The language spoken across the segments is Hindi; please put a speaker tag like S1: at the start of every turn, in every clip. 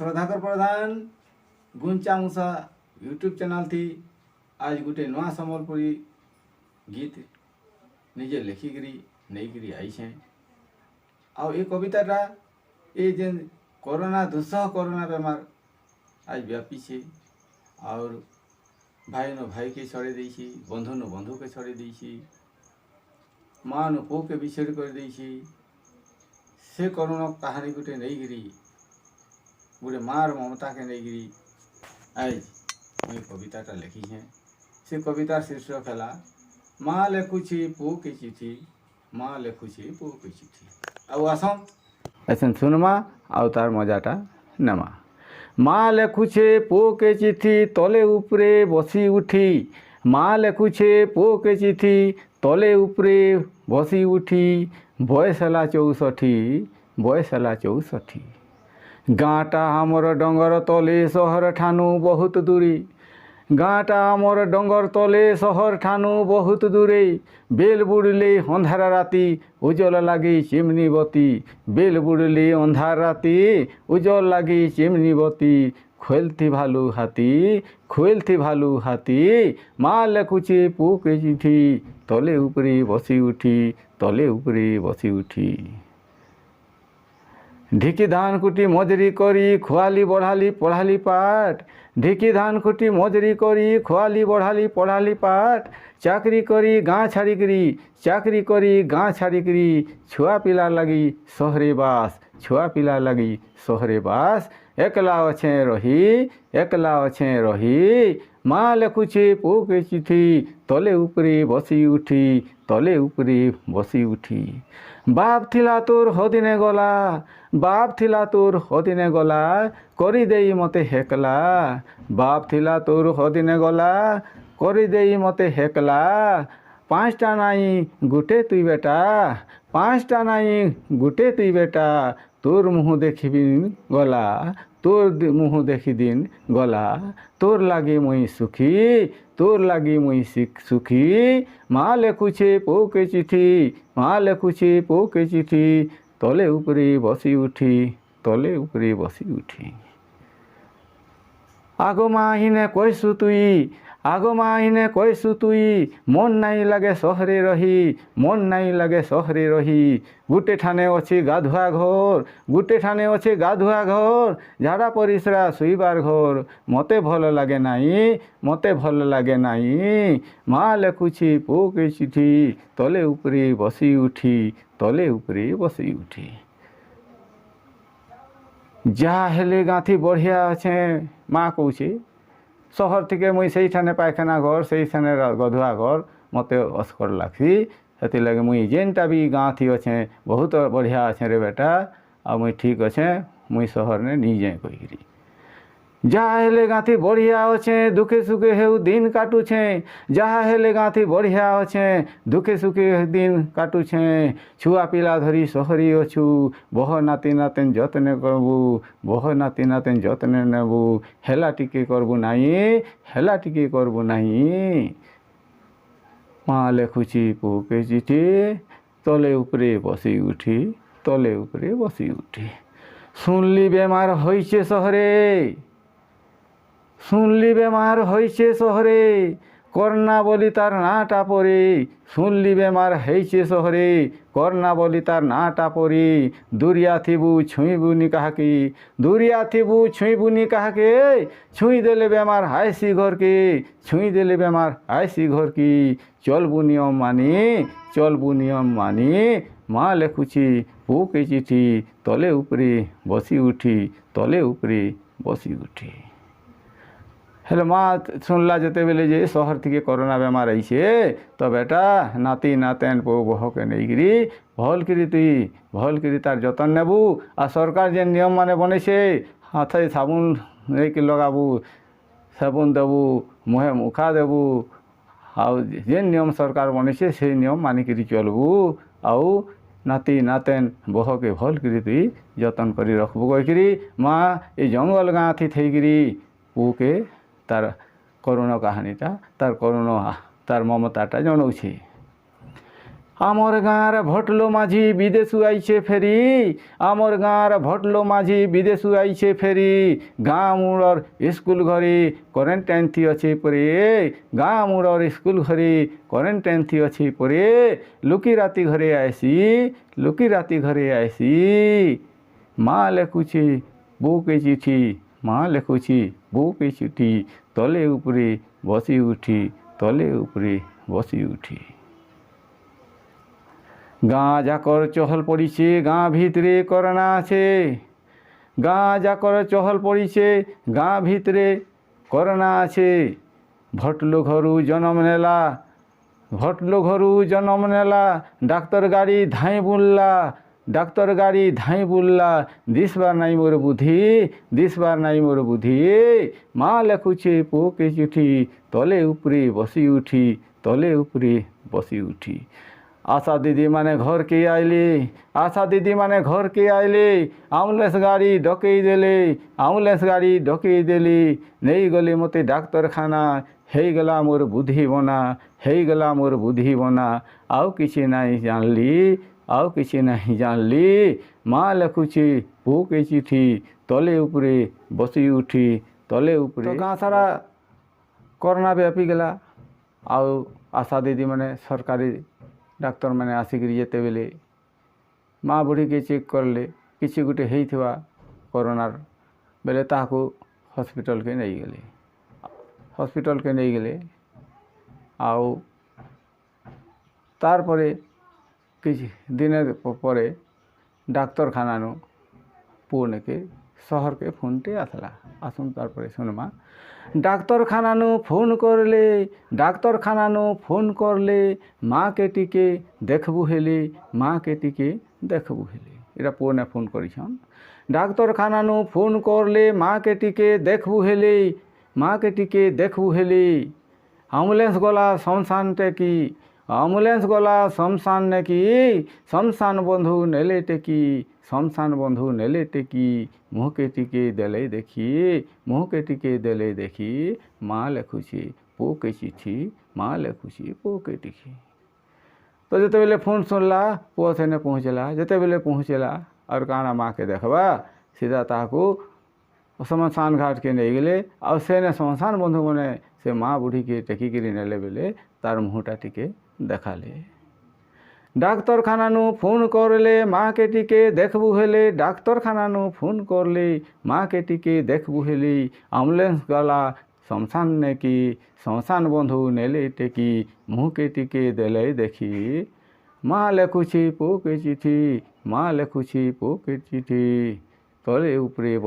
S1: श्रद्धाकर प्रधान गुंचा मूसा यूट्यूब चैनल थी आज गोटे नुआ संबलपुरी गीत निजे लिखिकी नहीं आई आउ ये कविताटा ये जेन कोरोना दुस्सह कोरोना बेमार आज व्यापी छे और भाई नो भाई के छड़े देसी बंधु नो बंधु के छड़े देसी माँ नो पो के विछेड़ कर देसी से कोरोना कहानी गोटे नहीं गोटे मार ममता के नहीं आज मुझे कविताटा लिखी है। से कवितार शीर्षक है माँ लेखुची पो के चिठी माँ लेखुची पो के चिठी आउ आसम ऐसा सुनमा आउ तार मजाटा नमा। माँ लेखुचे पो के चिठी तले उपरे बसी उठी माँ लेखुचे पो के चिठी तले उपरे बसी उठी बयस है 64 बयस है 64 गाँटा आमर डंगर तले सहर ठानु बहुत दूरी गाँटा आमर डंगर तले सहर ठानु बहुत दूरे बेल बुड़ले अंधार राति उजल लगी चिमनी बती बेल बुड़ले अंधार राति उजल लगी चिमनी बती खोलती भालू हाथी माँ लेखुचे पो के चिठी तले उपरे बसी उठी तले उपरे बसी उठी ढिकी धान कुटी मजरी करी खुआली बढ़ाली पढ़ाली पाठ ढिकी धान कुटी मजरी करी खुआली बढ़ाली पढ़ाली पाठ चाकरी करी गाँ छाड़िकी छुआ पिला लगी सहरे बास एकला अच्छे रही माँ लेखुचे पो के चिठी तले उपरे बसी उठी बाप थिला तोर हदिने गला करी देई मते हेकला बाप थिला तोर हदिने गला करी देई मते हेकला 5टा नाई गुटे तुई बेटा तोर मुँह देखी गला तोर मुँह देखी दिन गला तोर लागी मुई सुखी माँ लेखुचे पो के चिठी तले उपरे बसी उठी आगो माहिने कैसु तुई मन नहीं लगे सहरे रही गुटे ठाने अच्छे गाधुआ घर झाड़ा परिश्रा शुईबार घर मते भल लगे नाई माँ लेखुची पो के चिठी तले उपरे बसी उठी जहा हेले गाँथी बढ़िया अच्छे माँ कौचे सहर थी मुई से पायखाना घर से गधुआ घर मते अस्कर लागसी से लगे मुई जेनटा भी गाँ थी अच्छे बहुत बढ़िया अच्छे रे बेटा आ मुई ठीक अच्छे मुई सहर ने नहीं जाए कहीकि जहाँ हेले गाँथी बढ़िया अच्छे दुखे सुखे हेउ दिन काटुछे जहाँ हेले गाँथी बढ़िया अच्छे दुखे सुखे दिन काटुछे छुआ पिला धरी सहरी अछु बह नाती नातेन जतने नेबू हेला टिके करबू नाई माँ लेखुची पो के चिठी तले उपरे बसी उठी सुनली बेमार होइछे सहरे करना बोली तार नाटा परे सुनली बेमार हैछे सहरे करना बोली तार नाटा परे दूरिया थिबू छुईबुनी काहाके छुई देले बेमार आईसी घर की चलबू नियम मानी माँ लेखुची पो के चिठी तले उपरे बसी उठी हेलो माँ सुनला जेते बेले जे सहर थी कोरोना बेमार आईछे तो बेटा नाती नातेन पो बह के नहीं भल करी तार जतन नेबू आ सरकार जे नियम माने बनेछे हाथ साबुन लेके लगाबू साबुन देबू मुहे मुखा देबू आउ जे नियम सरकार बनेछे से नियम मानिकी चलबू आउ नाती नातेन बह के भल करी तुई जतन करी रखबू कहीकि माँ ये जंगल गाँ थी थी पो के तार करुणा कहानीटा तार ममताटा जनाऊे आमर गाँव भटलो माझी विदेशु आईछे फेरी आमर गाँव भटलो माझी विदेशु आईछे फेरी गाँ मुड़र स्कूल घरे क्वारेंटाइन थी अच्छे परे गाँ मुड़र स्कूल घरे क्वारेंटाइन थी अच्छे परे लुकी राती घरे आएसी माँ लेखुछे बो के चिठी माँ लेखुछी बो के चिठी तले उपरे बसी उठी तले उपरे बसी उठी गाँ जाकर चहल पड़ीछे गाँ भितरे करना आछे गाँ जाकर चहल पड़ीछे गाँ भितरे करना आछे भटलो घरु जन्म नेला डाक्तर गाड़ी धाई बुल्ला दिसबार नाई मोर बुद्धि माँ लेखुछे पो के चिठी तले उपरे बसी उठी आशा दीदी माने घर के आइले एम्बुलेंस गाड़ी डकई देले नहीं गले मते डाक्तरखाना हो गला मोर बुद्धि बना आउ किसी नहीं जानली माँ लेखुछे पो के चिठी तले उपरे बसी उठी तले उपरे तो गाँ सारा कोरोना व्यापी गला आउ आशा दीदी माने सरकारी डाक्तर मैंने आसिकी जिते बेले माँ बुढ़ी के चेक करले किसी गोटे होइथिबा कोरोनार बेले ताको हॉस्पिटल के नहीं गले आउ तार परे किसी दिन परे डाक्तरखाना नु पुणे के शहर के फोनटे आसला आसुन तार परे सुनमा डाक्तरखाना फोन करले माँ के टिके देखबू हेले एरा पुणे फोन करिछन डाक्तरखाना फोन करले माँ के टिके देखबू हेले एम्बुलेंस गला शमशान नेकी शमशान बंधु नेले टेकी मुँह के टिके देले देखी माँ लेखुछी पो के चिठी तो जिते बेले फोन सुनला पुआ सेने पहुँचला जिते बेले पहुँचला और काना माँ के देखबा सीधा ताको शमशान घाट के नहीं गले और सेने शमशान बंधु मने से माँ बुढ़ी के टेकिकी नेले बेले तार मुँहटा टिके देखाले डाक्तरखाना फोन करले माँ के टिके देखबू हेले एम्बुलेंस गला शमशान नेकी शमशान बंधु नेले टेकी मुँह के टिके देले देखी माँ लेखुछी पो के चिठी तले उपरे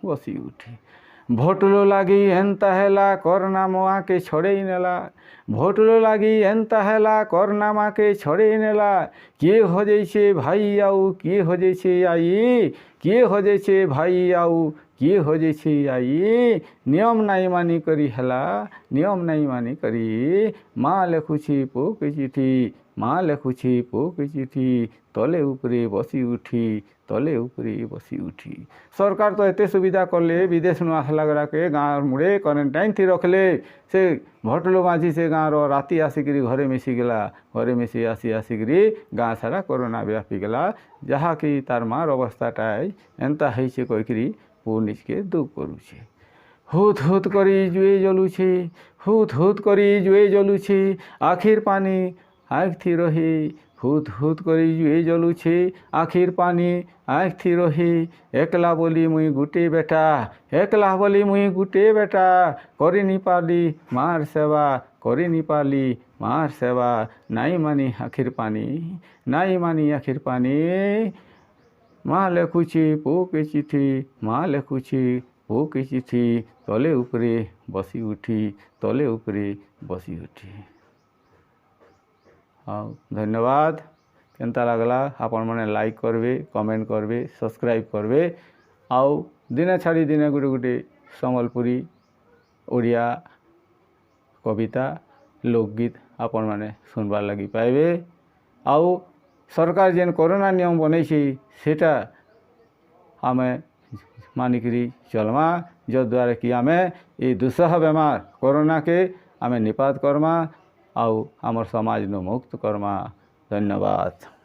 S1: बसी उठी भोटलो लागी एंता हेला कोरोना माँ के छड़े नेला किए हो जैसे भाई आऊ किए हो जैसे आई नियम नहीं मानी करी माँ लेखुछी पो के चिठी तले उपरे बसी उठी सरकार तो एते सुविधा करले विदेश नु आसला गरा के गाँव मुड़े क्वारेंटाइन थी रखले से भटलो माझी से गाँव राति आसिकी घरे मिसी आसिकी गाँ सारा कोरोना व्यापी गला जहाँ कि तार मार अवस्थाटा एंता है कहीकि पो निजके दुख करुछे हुत करी जुए जलुछे आखिर पानी आँख थी रही हुत करी जुए जलुछे आखिर पानी आँख थी रही एकला बोली मुई गुटे बेटा करी नी पाली मार सेवा नाई मानी आखिर पानी माँ लेखुछी पो के चिठी तले उपरे बसी उठी हाँ धन्यवाद केनता लगला आपण मैंने लाइक करबे कमेंट करबे सब्सक्राइब करबे आउ दिने छाड़ी दिने गोटे सम्बलपुरी ओडिया कविता लोकगीत आपण मैंने सुनबार लगी पाइबे आउ सरकार जेन कोरोना नियम बनैछि सेटा आमे मानिकरी चलमा जद्वारा कि आमे ये दुस्सह बेमार कोरोना के आमे निपात करमा आउ आमर समाज नु मुक्त करमा। धन्यवाद।